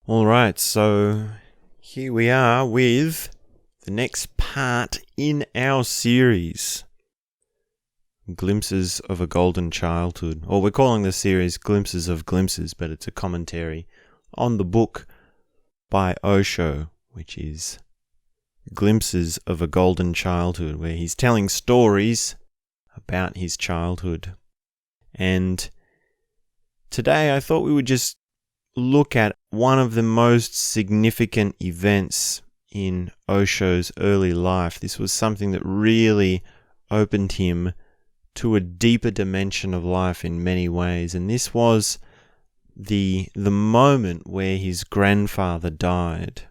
All right, so here we are with the next part in our series, Glimpses of a Golden Childhood. Or we're calling the series Glimpses of Glimpses, but it's a commentary on the book by Osho, which is Glimpses of a Golden Childhood, where he's telling stories about his childhood. And today I thought we would just look at one of the most significant events in Osho's early life. This was something that really opened him to a deeper dimension of life in many ways, and this was the moment where his grandfather died.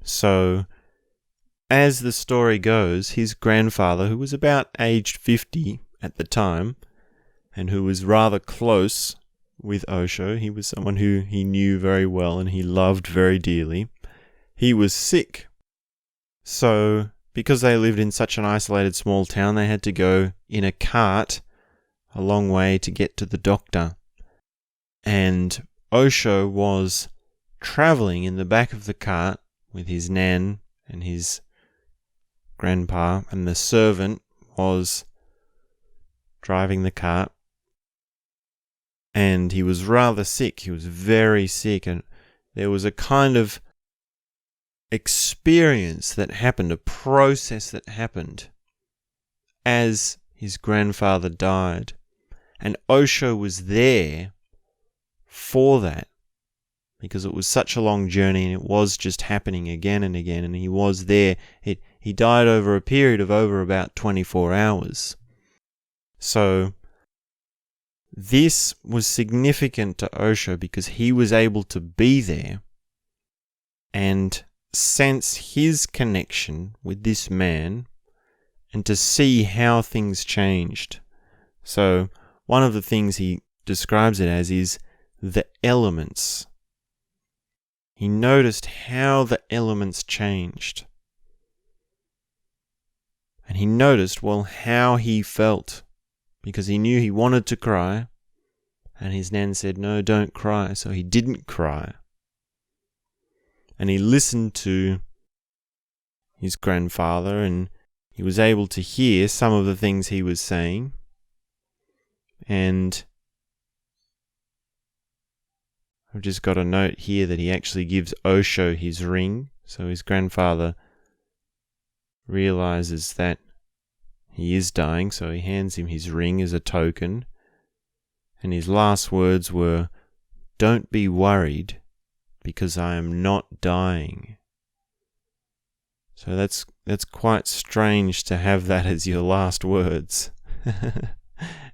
So, as the story goes, his grandfather, who was about aged 50 at the time, and who was rather close with Osho, he was someone who he knew very well and he loved very dearly, he was sick. So, because they lived in such an isolated small town, they had to go in a cart a long way to get to the doctor. And Osho was travelling in the back of the cart with his nan and his grandpa, and the servant was driving the cart. And he was rather sick. He was very sick, and there was a kind of experience that happened, a process that happened as his grandfather died. And Osho was there for that, because it was such a long journey and it was just happening again and again, and he was there. He died over a period of over about 24 hours. So this was significant to Osho because he was able to be there and sense his connection with this man and to see how things changed. So one of the things he describes it as is the elements. He noticed how the elements changed. And he noticed, how he felt, because he knew he wanted to cry, and his nan said, "No, don't cry," so he didn't cry. And he listened to his grandfather, and he was able to hear some of the things he was saying. And I've just got a note here that he actually gives Osho his ring, so his grandfather realizes that he is dying, so he hands him his ring as a token. And his last words were, "Don't be worried, because I am not dying." So that's quite strange to have that as your last words.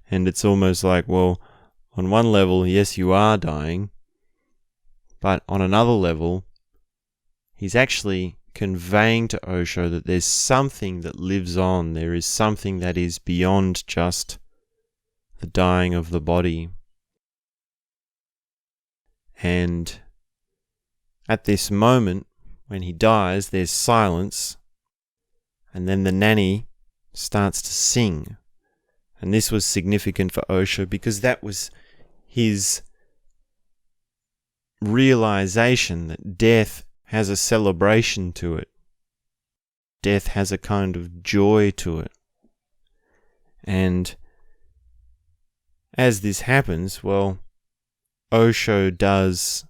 And it's almost like, well, on one level, yes, you are dying, but on another level, he's actually conveying to Osho that there's something that lives on. There is something that is beyond just the dying of the body. And at this moment, when he dies, there's silence, and then the nanny starts to sing. And this was significant for Osho because that was his realization that death has a celebration to it. Death has a kind of joy to it. And as this happens, Osho does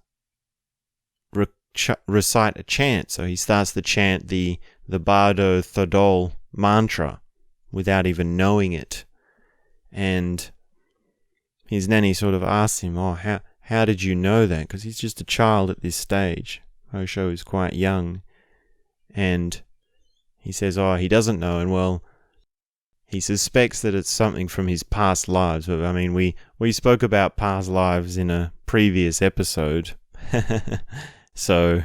recite a chant. So he starts to chant the Bardo Thodol mantra without even knowing it. And his nanny sort of asks him, how did you know that? Because he's just a child at this stage. Osho is quite young. And he says, he doesn't know. And he suspects that it's something from his past lives. But I mean, we spoke about past lives in a previous episode. So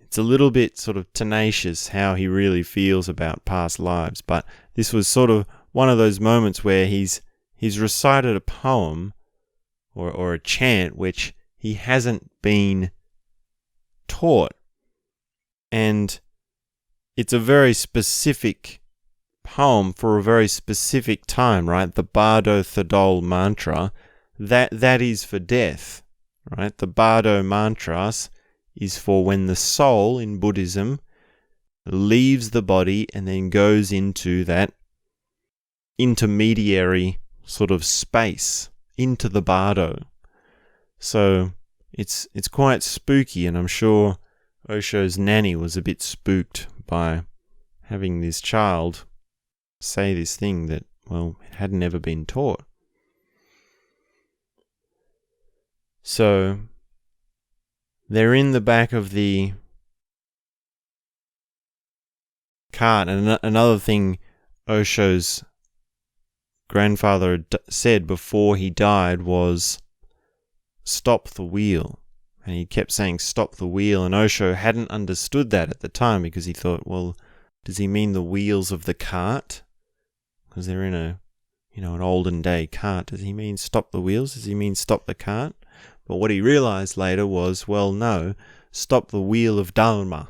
it's a little bit sort of tenacious how he really feels about past lives. But this was sort of one of those moments where he's recited a poem or a chant which he hasn't been taught. And it's a very specific poem for a very specific time, right? The Bardo Thodol mantra, that is for death. right? The Bardo mantras is for when the soul in Buddhism leaves the body and then goes into that intermediary sort of space, into the Bardo. So it's quite spooky, and I'm sure Osho's nanny was a bit spooked by having this child say this thing that, well, it had never been taught. So they're in the back of the cart, and another thing Osho's grandfather said before he died was, "Stop the wheel." And he kept saying, "Stop the wheel." And Osho hadn't understood that at the time, because he thought, well, does he mean the wheels of the cart? Because they're in an olden day cart. Does he mean stop the wheels? Does he mean stop the cart? But what he realized later was, well, no, stop the wheel of Dharma.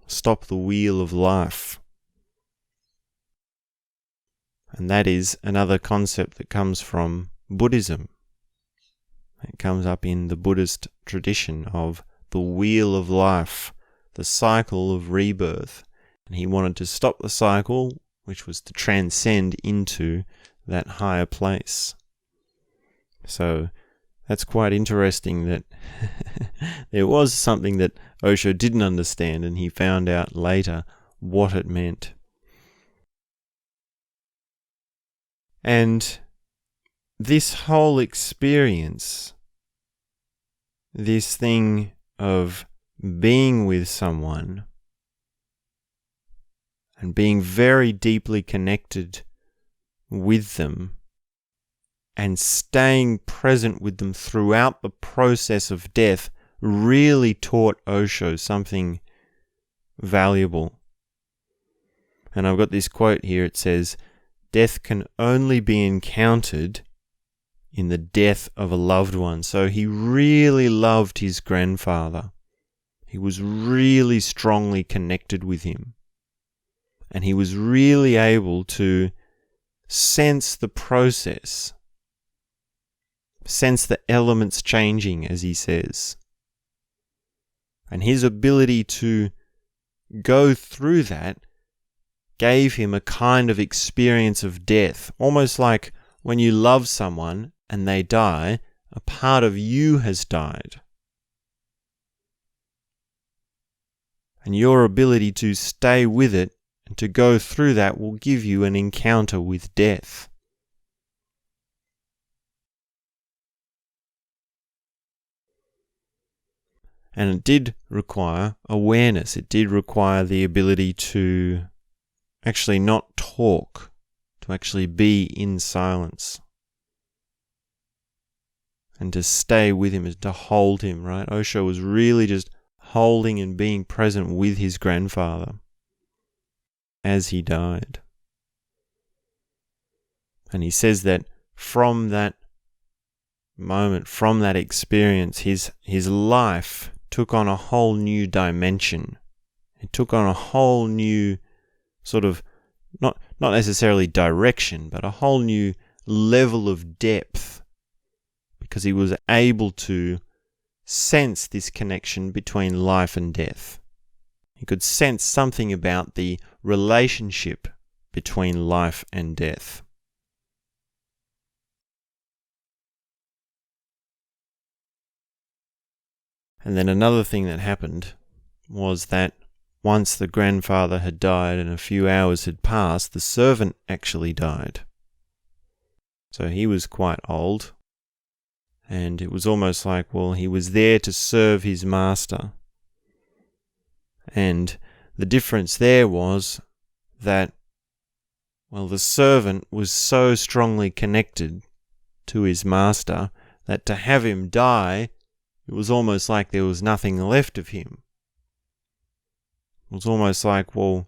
Stop the wheel of life. And that is another concept that comes from Buddhism. It comes up in the Buddhist tradition of the wheel of life, the cycle of rebirth. And he wanted to stop the cycle, which was to transcend into that higher place. So that's quite interesting that there was something that Osho didn't understand, and he found out later what it meant. And this whole experience, this thing of being with someone and being very deeply connected with them and staying present with them throughout the process of death, really taught Osho something valuable. And I've got this quote here. It says, "Death can only be encountered in the death of a loved one." So he really loved his grandfather. He was really strongly connected with him. And he was really able to sense the process, sense the elements changing, as he says. And his ability to go through that gave him a kind of experience of death, almost like when you love someone and they die, a part of you has died. And your ability to stay with it and to go through that will give you an encounter with death. And it did require awareness. It did require the ability to actually not talk, to actually be in silence. And to stay with him, to hold him, right? Osho was really just holding and being present with his grandfather as he died. And he says that from that moment, from that experience, his life took on a whole new dimension. It took on a whole new sort of, not necessarily direction, but a whole new level of depth, because he was able to sense this connection between life and death. He could sense something about the relationship between life and death. And then another thing that happened was that once the grandfather had died and a few hours had passed, the servant actually died. So he was quite old, and it was almost like, well, he was there to serve his master. And the difference there was that, well, the servant was so strongly connected to his master that to have him die, it was almost like there was nothing left of him. It was almost like, well,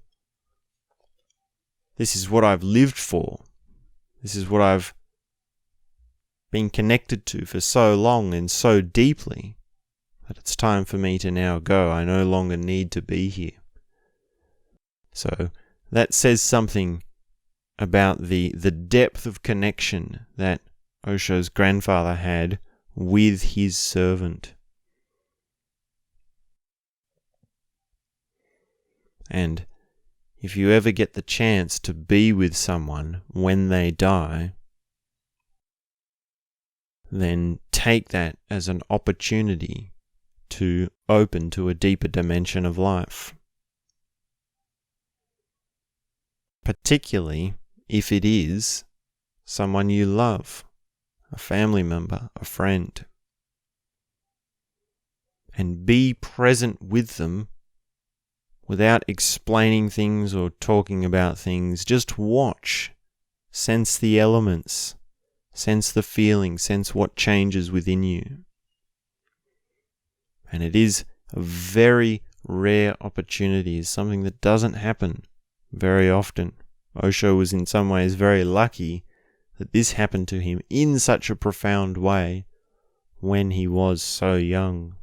this is what I've lived for. This is what I've been connected to for so long and so deeply that it's time for me to now go. I no longer need to be here. So that says something about the depth of connection that Osho's grandfather had with his servant. And if you ever get the chance to be with someone when they die, then take that as an opportunity to open to a deeper dimension of life. Particularly if it is someone you love, a family member, a friend. And be present with them without explaining things or talking about things. Just watch, sense the elements, sense the feeling, sense what changes within you. And it is a very rare opportunity, it's something that doesn't happen very often. Osho was in some ways very lucky that this happened to him in such a profound way when he was so young.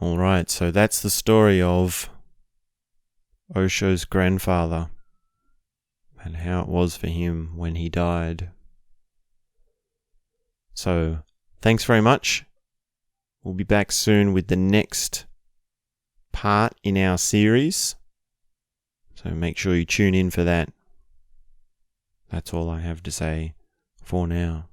Alright, so that's the story of Osho's grandfather and how it was for him when he died. So, thanks very much. We'll be back soon with the next part in our series. So make sure you tune in for that. That's all I have to say for now.